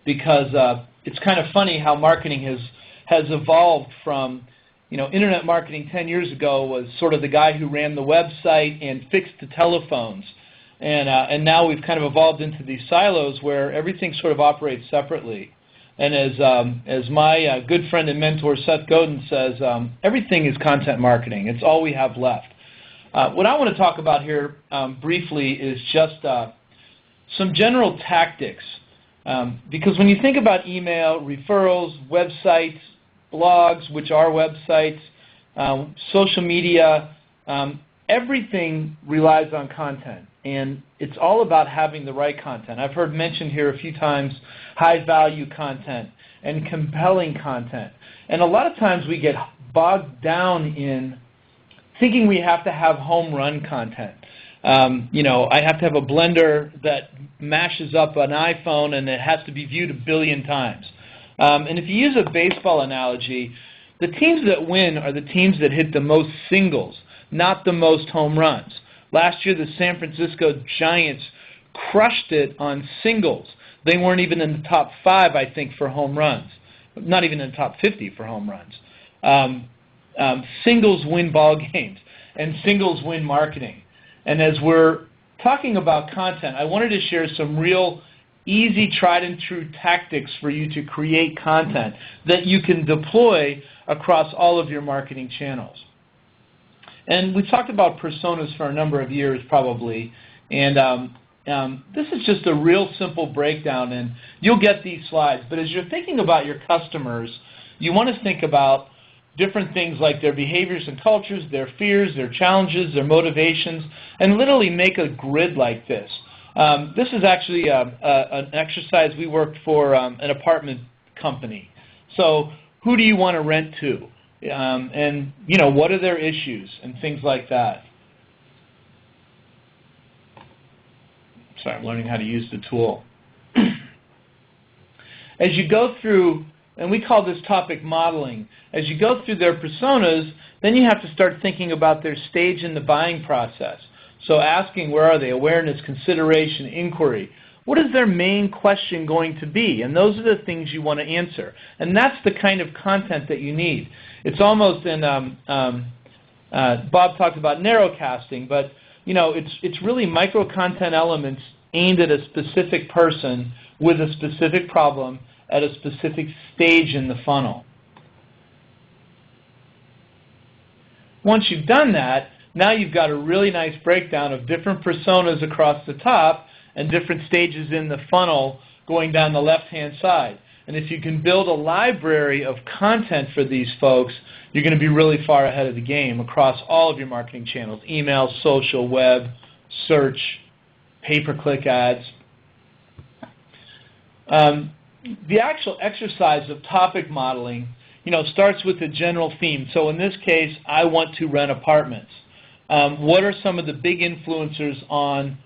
because it's kind of funny how marketing has evolved from, internet marketing 10 years ago was sort of the guy who ran the website and fixed the telephones. And now we've kind of evolved into these silos where everything sort of operates separately. And as my good friend and mentor Seth Godin says, everything is content marketing. It's all we have left. What I want to talk about here briefly is just some general tactics. Because when you think about email, referrals, websites, blogs, which are websites, social media, everything relies on content. And it's all about having the right content. I've heard mentioned here a few times high-value content and compelling content. And a lot of times we get bogged down in thinking we have to have home run content. I have to have a blender that mashes up an iPhone and it has to be viewed 1 billion times. And if you use a baseball analogy, the teams that win are the teams that hit the most singles, not the most home runs. Last year, the San Francisco Giants crushed it on singles. They weren't even in the top 5, I think, for home runs. Not even in the top 50 for home runs. singles win ball games and singles win marketing. And as we're talking about content, I wanted to share some real easy, tried and true tactics for you to create content that you can deploy across all of your marketing channels. And we've talked about personas for a number of years probably, and this is just a real simple breakdown, and you'll get these slides. But as you're thinking about your customers, you want to think about different things like their behaviors and cultures, their fears, their challenges, their motivations, and literally make a grid like this. This is actually an exercise we worked for an apartment company. So who do you want to rent to? And, you know, what are their issues and things like that. Sorry, I'm learning how to use the tool. As you go through, and we call this topic modeling, as you go through their personas, then you have to start thinking about their stage in the buying process. So asking, where are they? Awareness, consideration, inquiry. What is their main question going to be? And those are the things you want to answer. And that's the kind of content that you need. It's almost in, Bob talked about narrowcasting, but you know, it's really micro content elements aimed at a specific person with a specific problem at a specific stage in the funnel. Once you've done that, now you've got a really nice breakdown of different personas across the top and different stages in the funnel going down the left-hand side. And if you can build a library of content for these folks, you're going to be really far ahead of the game across all of your marketing channels: email, social, web, search, pay-per-click ads. The actual exercise of topic modeling, you know, starts with a general theme. So in this case, I want to rent apartments. What are some of the big influencers on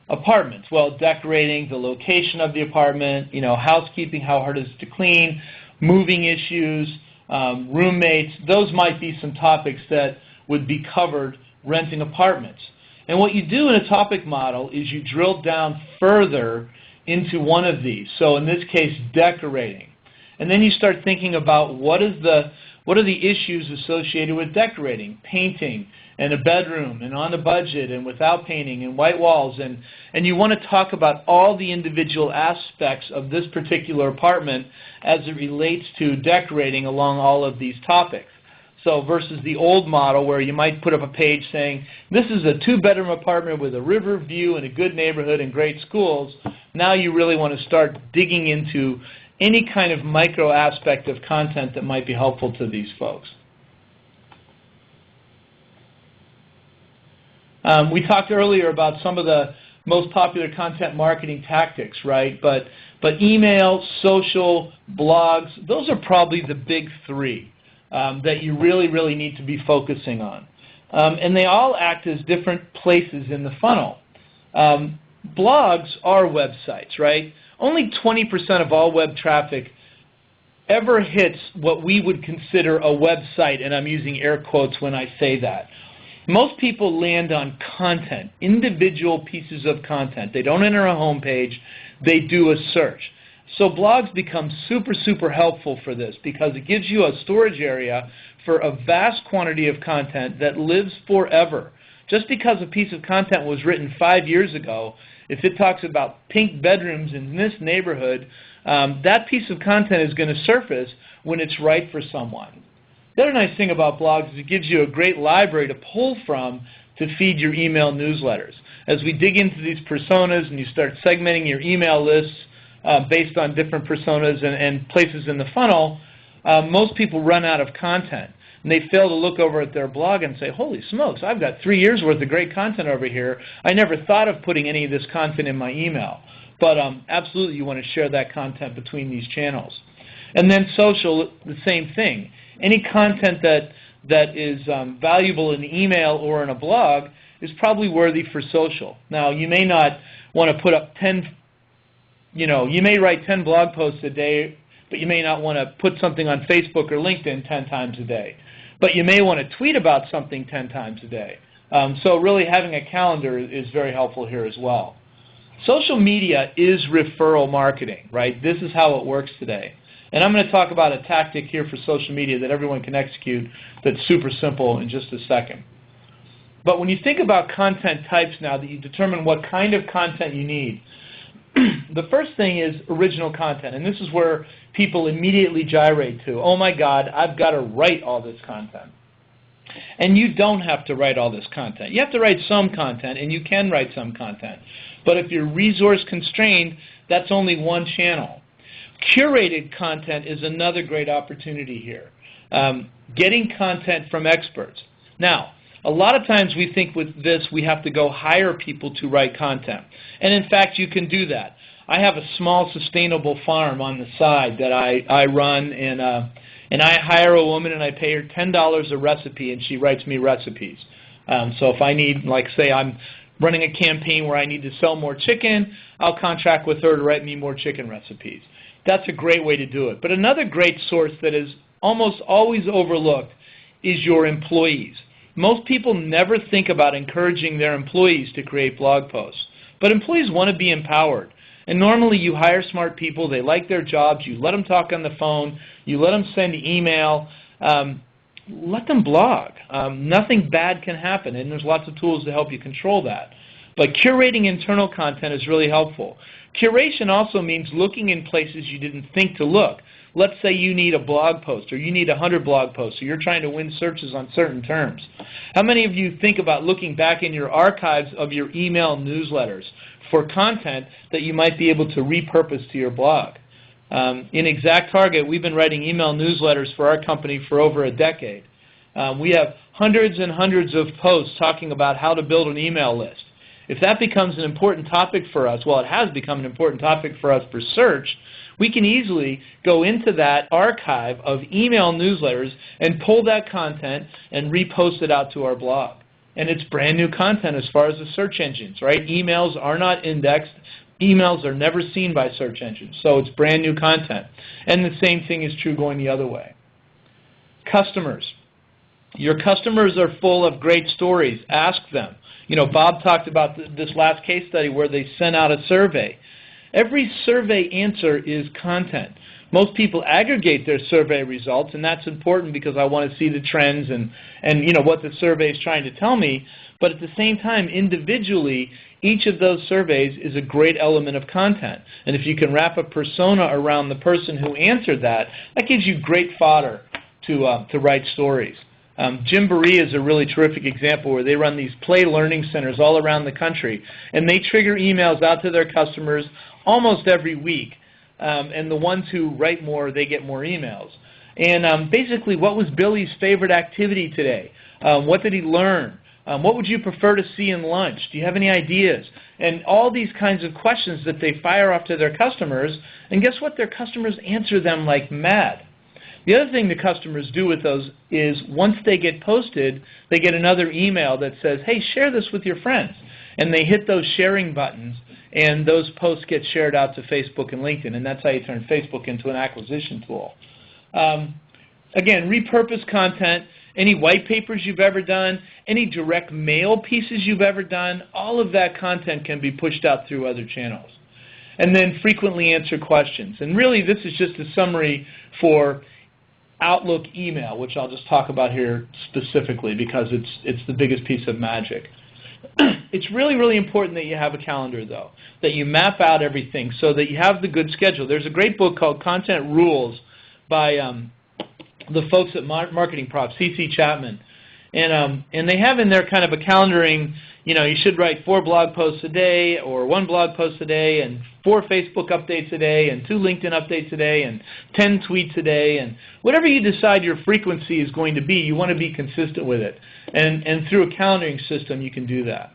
apartments? Well, decorating, the location of the apartment, you know, housekeeping, how hard is it to clean, moving issues, roommates. Those might be some topics that would be covered renting apartments. And what you do in a topic model is you drill down further into one of these. So in this case, decorating. And then you start thinking about what are the issues associated with decorating, painting, and a bedroom, and on a budget, and without painting, and white walls, and you want to talk about all the individual aspects of this particular apartment as it relates to decorating along all of these topics. So versus the old model where you might put up a page saying, this is a 2-bedroom apartment with a river view and a good neighborhood and great schools, now you really want to start digging into any kind of micro aspect of content that might be helpful to these folks. We talked earlier about some of the most popular content marketing tactics, right? But email, social, blogs, those are probably the big three that you really, really need to be focusing on. And they all act as different places in the funnel. Blogs are websites, right? Only 20% of all web traffic ever hits what we would consider a website, and I'm using air quotes when I say that. Most people land on content, individual pieces of content. They don't enter a home page, they do a search. So blogs become super, super helpful for this because it gives you a storage area for a vast quantity of content that lives forever. Just because a piece of content was written 5 years ago, if it talks about pink bedrooms in this neighborhood, that piece of content is going to surface when it's right for someone. The other nice thing about blogs is it gives you a great library to pull from to feed your email newsletters. As we dig into these personas and you start segmenting your email lists based on different personas and places in the funnel, most people run out of content. And they fail to look over at their blog and say, holy smokes, I've got 3 years worth of great content over here. I never thought of putting any of this content in my email. But absolutely you want to share that content between these channels. And then social, the same thing. Any content that is valuable in email or in a blog is probably worthy for social. Now, you may not want to put up 10, you may write 10 blog posts a day, but you may not want to put something on Facebook or LinkedIn 10 times a day. But you may want to tweet about something 10 times a day. So really having a calendar is very helpful here as well. Social media is referral marketing, right? This is how it works today. And I'm going to talk about a tactic here for social media that everyone can execute that's super simple in just a second. But when you think about content types now, that you determine what kind of content you need, the first thing is original content. And this is where people immediately gyrate to, oh my God, I've got to write all this content. And you don't have to write all this content. You have to write some content, and you can write some content. But if you're resource constrained, that's only one channel. Curated content is another great opportunity here. Getting content from experts. Now, a lot of times we think with this we have to go hire people to write content. And in fact, you can do that. I have a small sustainable farm on the side that I run, and I hire a woman and I pay her $10 a recipe, and she writes me recipes. So if I need, like say I'm running a campaign where I need to sell more chicken, I'll contract with her to write me more chicken recipes. That's a great way to do it. But another great source that is almost always overlooked is your employees. Most people never think about encouraging their employees to create blog posts. But employees want to be empowered. And normally you hire smart people, they like their jobs, you let them talk on the phone, you let them send email, let them blog. Nothing bad can happen, and there's lots of tools to help you control that. But curating internal content is really helpful. Curation also means looking in places you didn't think to look. Let's say you need a blog post, or you need 100 blog posts, or you're trying to win searches on certain terms. How many of you think about looking back in your archives of your email newsletters for content that you might be able to repurpose to your blog? In ExactTarget, we've been writing email newsletters for our company for over a decade. We have hundreds and hundreds of posts talking about how to build an email list. If that becomes an important topic for us, well, it has become an important topic for us for search, we can easily go into that archive of email newsletters and pull that content and repost it out to our blog. And it's brand new content as far as the search engines, right? Emails are not indexed. Emails are never seen by search engines, so it's brand new content. And the same thing is true going the other way. Customers. Your customers are full of great stories. Ask them. You know, Bob talked about this last case study where they sent out a survey. Every survey answer is content. Most people aggregate their survey results, and that's important because I want to see the trends and you know, what the survey is trying to tell me. But at the same time, individually, each of those surveys is a great element of content. And if you can wrap a persona around the person who answered that, that gives you great fodder to write stories. Jim Barry is a really terrific example where they run these play learning centers all around the country, and they trigger emails out to their customers almost every week. And the ones who write more, they get more emails. And basically, what was Billy's favorite activity today? What did he learn? What would you prefer to see in lunch? Do you have any ideas? And all these kinds of questions that they fire off to their customers, and guess what? Their customers answer them like mad. The other thing the customers do with those is once they get posted, they get another email that says, hey, share this with your friends. And they hit those sharing buttons, and those posts get shared out to Facebook and LinkedIn, and that's how you turn Facebook into an acquisition tool. Again, repurpose content, any white papers you've ever done, any direct mail pieces you've ever done, all of that content can be pushed out through other channels. And then frequently answer questions. And really, this is just a summary for Outlook email, which I'll just talk about here specifically because it's the biggest piece of magic. It's really, really important that you have a calendar, though, that you map out everything so that you have the good schedule. There's a great book called Content Rules by the folks at Marketing Prop, C.C. Chapman. And they have in there kind of a calendaring, you know, you should write 4 blog posts a day or 1 blog post a day and 4 Facebook updates a day and 2 LinkedIn updates a day and 10 tweets a day. And whatever you decide your frequency is going to be, you want to be consistent with it. And through a calendaring system, you can do that.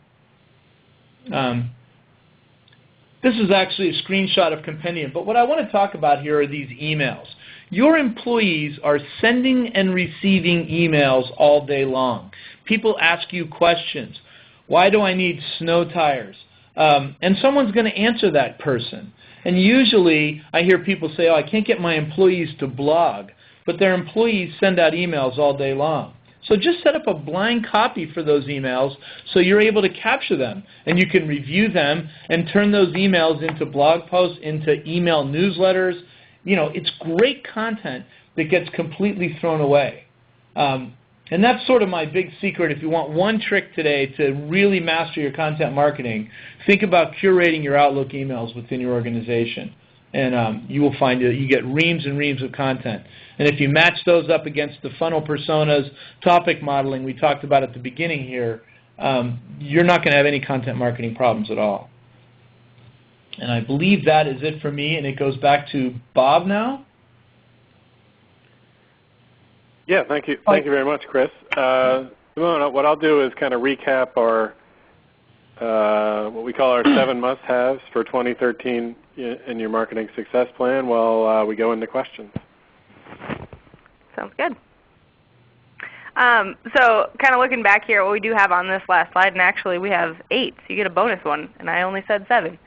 This is actually a screenshot of Compendium, but what I want to talk about here are these emails. Your employees are sending and receiving emails all day long. People ask you questions. Why do I need snow tires? And someone's going to answer that person. And usually I hear people say, oh, I can't get my employees to blog, but their employees send out emails all day long. So just set up a blind copy for those emails so you're able to capture them. And you can review them and turn those emails into blog posts, into email newsletters, it's great content that gets completely thrown away. And that's sort of my big secret. If you want one trick today to really master your content marketing, think about curating your Outlook emails within your organization. And you will find that you get reams and reams of content. And if you match those up against the funnel personas, topic modeling we talked about at the beginning here, you're not going to have any content marketing problems at all. And I believe that is it for me, and it goes back to Bob now. Yeah, thank you. Thank you very much, Chris. Simone, what I'll do is kind of recap our what we call our 7 must-haves for 2013 in your marketing success plan while we go into questions. Sounds good. So kind of looking back here, what we do have on this last slide, and actually we have 8, so you get a bonus one, and I only said 7.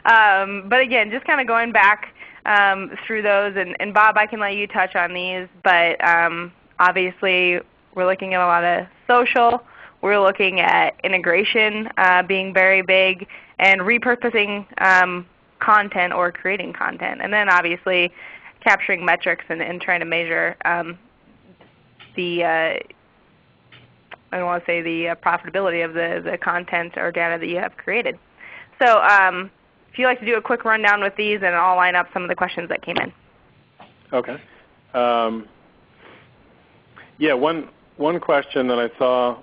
But again, just kind of going back through those, and Bob, I can let you touch on these, but obviously we're looking at a lot of social. We're looking at integration being very big, and repurposing content or creating content. And then obviously capturing metrics and trying to measure the profitability of the content or data that you have created. So if you'd like to do a quick rundown with these, and I'll line up some of the questions that came in. Okay. Yeah, one question that I saw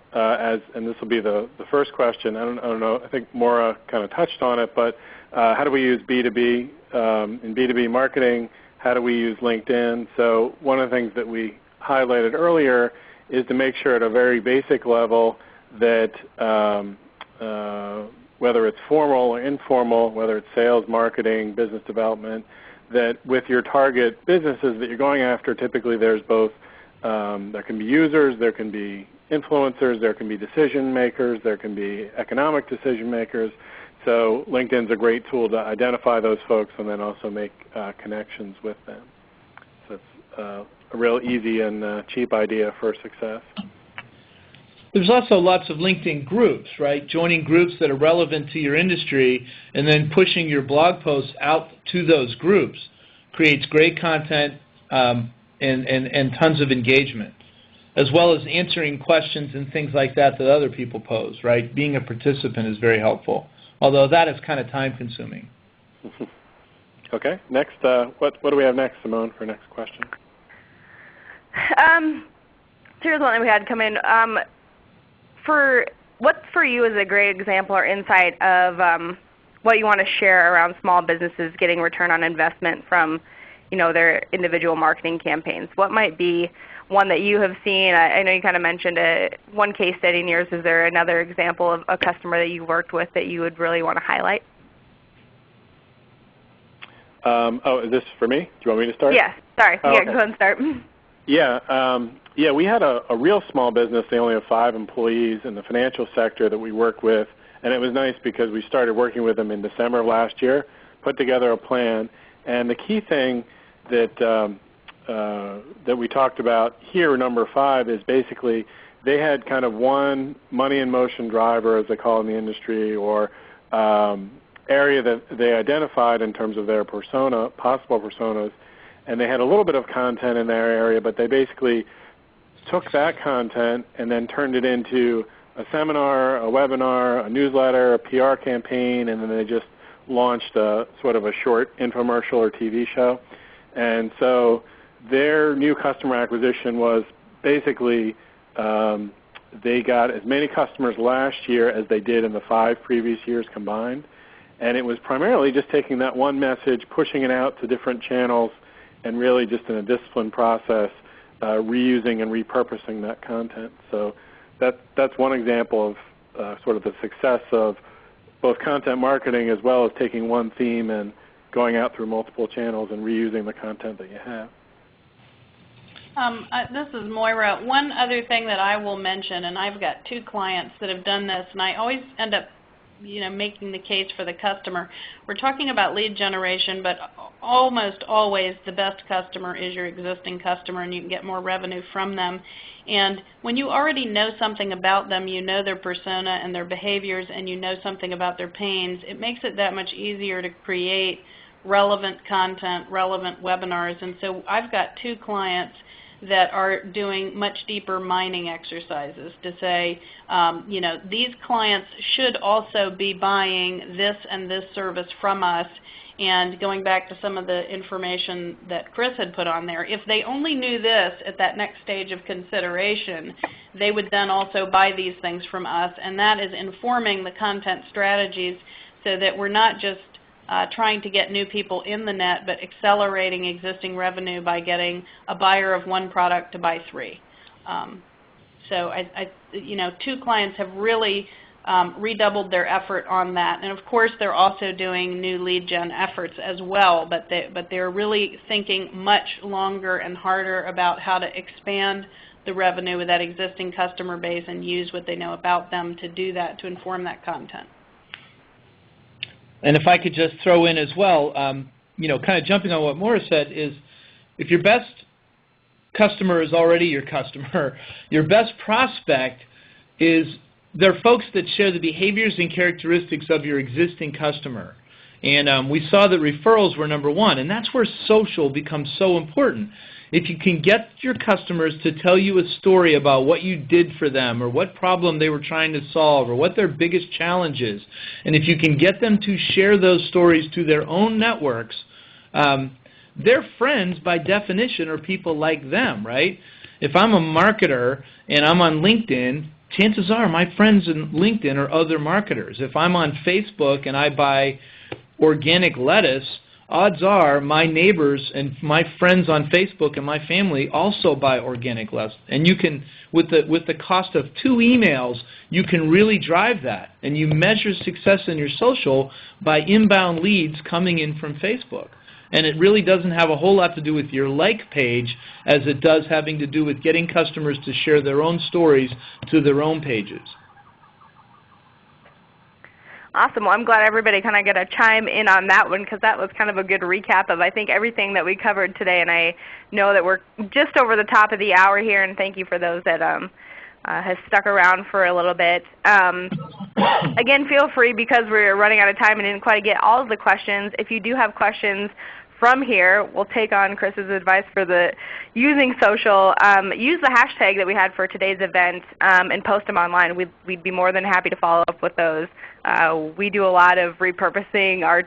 and this will be the first question. I don't know. I think Maura kind of touched on it, but how do we use B2B in B2B marketing? How do we use LinkedIn? So one of the things that we highlighted earlier is to make sure at a very basic level that whether it's formal or informal, whether it's sales, marketing, business development, that with your target businesses that you're going after, typically there's both there can be users, there can be influencers, there can be decision makers, there can be economic decision makers. So LinkedIn's a great tool to identify those folks and then also make connections with them. So it's a real easy and cheap idea for success. There's also lots of LinkedIn groups, right? Joining groups that are relevant to your industry and then pushing your blog posts out to those groups creates great content and tons of engagement, as well as answering questions and things like that other people pose, right? Being a participant is very helpful, although that is kind of time-consuming. Okay. Next, what do we have next, Simone, for next question? Here's one that we had come in. What for you is a great example or insight of what you want to share around small businesses getting return on investment from their individual marketing campaigns? What might be one that you have seen? I know you kind of mentioned one case study in yours. Is there another example of a customer that you worked with that you would really want to highlight? Is this for me? Do you want me to start? Yeah, sorry. Oh, yeah, okay. Go ahead and start. Yeah, we had a real small business. They only have 5 employees in the financial sector that we work with, and it was nice because we started working with them in December of last year, put together a plan, and the key thing that we talked about here, number 5, is basically they had kind of one money in motion driver, as they call it in the industry, or area that they identified in terms of their persona, possible personas, and they had a little bit of content in their area, but they basically took that content and then turned it into a seminar, a webinar, a newsletter, a PR campaign, and then they just launched a sort of a short infomercial or TV show. And so their new customer acquisition was basically they got as many customers last year as they did in the 5 previous years combined. And it was primarily just taking that one message, pushing it out to different channels, and really just in a disciplined process, reusing and repurposing that content. So that's one example of sort of the success of both content marketing as well as taking one theme and going out through multiple channels and reusing the content that you have. This is Moira. One other thing that I will mention, and I've got 2 clients that have done this, and I always end up making the case for the customer. We're talking about lead generation, but almost always the best customer is your existing customer, and you can get more revenue from them. And when you already know something about them, you know their persona and their behaviors, and you know something about their pains, it makes it that much easier to create relevant content, relevant webinars. And so I've got 2 clients that are doing much deeper mining exercises to say, these clients should also be buying this and this service from us. And going back to some of the information that Chris had put on there, if they only knew this at that next stage of consideration, they would then also buy these things from us. And that is informing the content strategies so that we're not just trying to get new people in the net, but accelerating existing revenue by getting a buyer of one product to buy 3. So 2 clients have really redoubled their effort on that. And of course, they're also doing new lead gen efforts as well, but they're really thinking much longer and harder about how to expand the revenue with that existing customer base and use what they know about them to do that, to inform that content. And if I could just throw in as well, kind of jumping on what Maura said, is if your best customer is already your customer, your best prospect is they're folks that share the behaviors and characteristics of your existing customer. And we saw that referrals were number 1, and that's where social becomes so important. If you can get your customers to tell you a story about what you did for them or what problem they were trying to solve or what their biggest challenge is, and if you can get them to share those stories to their own networks, their friends, by definition, are people like them, right? If I'm a marketer and I'm on LinkedIn, chances are my friends in LinkedIn are other marketers. If I'm on Facebook and I buy organic lettuce, odds are my neighbors and my friends on Facebook and my family also buy organic lettuce. And you can, with the cost of 2 emails, you can really drive that. And you measure success in your social by inbound leads coming in from Facebook. And it really doesn't have a whole lot to do with your like page as it does having to do with getting customers to share their own stories to their own pages. Awesome. Well, I'm glad everybody kind of got to chime in on that one because that was kind of a good recap of, I think, everything that we covered today. And I know that we're just over the top of the hour here, and thank you for those that has stuck around for a little bit. Again, feel free, because we're running out of time and didn't quite get all of the questions. If you do have questions from here, we'll take on Chris's advice for the using social. Use the hashtag that we had for today's event and post them online. We'd be more than happy to follow up with those. We do a lot of repurposing our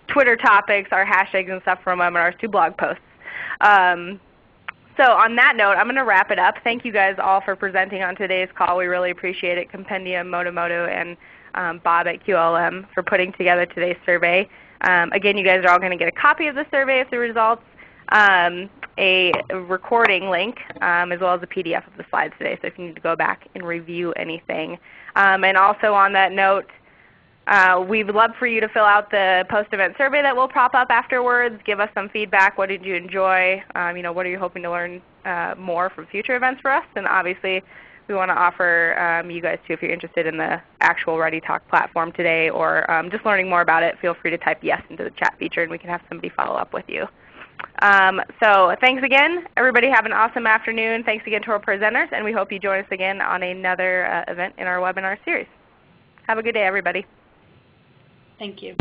Twitter topics, our hashtags and stuff from webinars to blog posts. So on that note, I'm going to wrap it up. Thank you guys all for presenting on today's call. We really appreciate it. Compendium, Motomoto, and Bob at QLM for putting together today's survey. Again, you guys are all going to get a copy of the survey of the results, a recording link, as well as a PDF of the slides today, so if you need to go back and review anything. And also on that note, we would love for you to fill out the post-event survey that will pop up afterwards. Give us some feedback. What did you enjoy? What are you hoping to learn more from future events for us? And obviously, we want to offer you guys, too, if you're interested in the actual ReadyTalk platform today or just learning more about it, feel free to type yes into the chat feature, and we can have somebody follow up with you. So thanks again. Everybody have an awesome afternoon. Thanks again to our presenters, and we hope you join us again on another event in our webinar series. Have a good day, everybody. Thank you.